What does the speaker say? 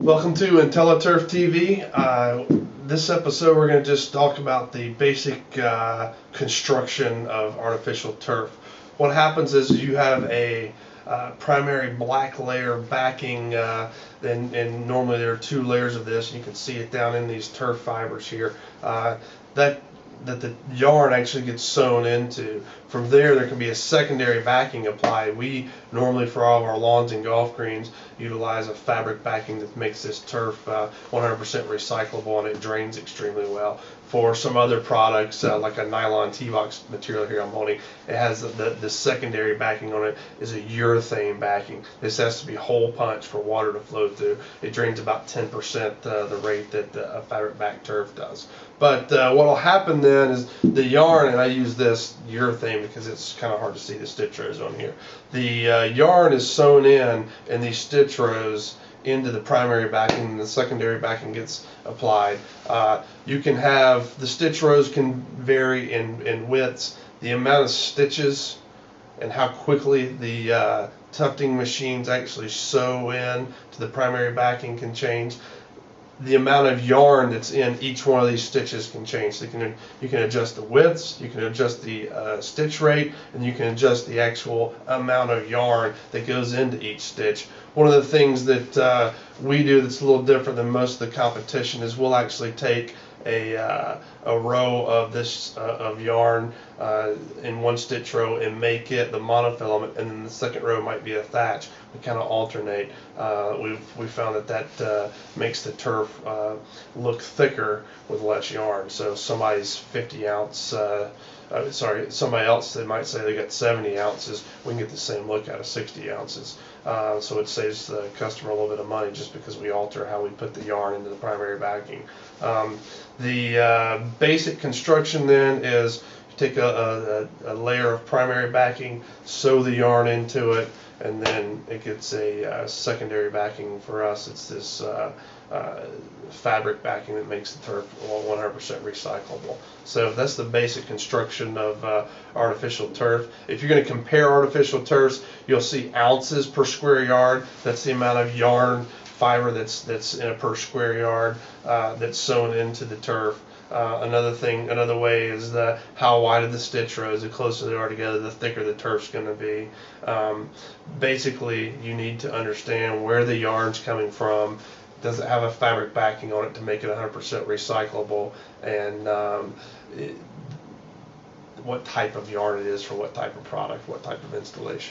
Welcome to IntelliTurf TV. This episode we're going to just talk about the basic construction of artificial turf. What happens is you have a primary black layer backing, and normally there are two layers of this. You can see it down in these turf fibers here. That the yarn actually gets sewn into. From there can be a secondary backing applied. We normally, for all of our lawns and golf greens, utilize a fabric backing that makes this turf 100% recyclable, and it drains extremely well. For some other products, like a nylon T-box material here I'm holding, it has the secondary backing on it is a urethane backing. This has to be hole punch for water to flow through. It drains about 10% the rate that a fabric back turf does. But what will happen then is the yarn, and I use this urethane because it's kind of hard to see the stitch rows on here. The yarn is sewn in these stitch rows into the primary backing, and the secondary backing gets applied. You can have, the stitch rows can vary in widths. The amount of stitches and how quickly the tufting machines actually sew in to the primary backing can change. The amount of yarn that's in each one of these stitches can change. So you can adjust the widths, you can adjust the stitch rate, and you can adjust the actual amount of yarn that goes into each stitch. One of the things that we do that's a little different than most of the competition is we'll actually take a row of this of yarn in one stitch row and make it the monofilament, and then the second row might be a thatch. We kind of alternate. We found that makes the turf look thicker with less yarn. So somebody's 50 ounce, somebody else, they might say they got 70 ounces, we can get the same look out of 60 ounces. So it saves the customer a little bit of money just because we alter how we put the yarn into the primary backing. The basic construction then is you take a layer of primary backing, sew the yarn into it, and then it gets a secondary backing. For us, it's this fabric backing that makes the turf 100% recyclable. So that's the basic construction of artificial turf. If you're going to compare artificial turfs, you'll see ounces per square yard. That's the amount of yarn fiber that's in a per square yard that's sewn into the turf. Another way is how wide are the stitch rows. The closer they are together, the thicker the turf's going to be. Basically, you need to understand where the yarn's coming from. Does it have a fabric backing on it to make it 100% recyclable, and what type of yarn it is for what type of product, what type of installation.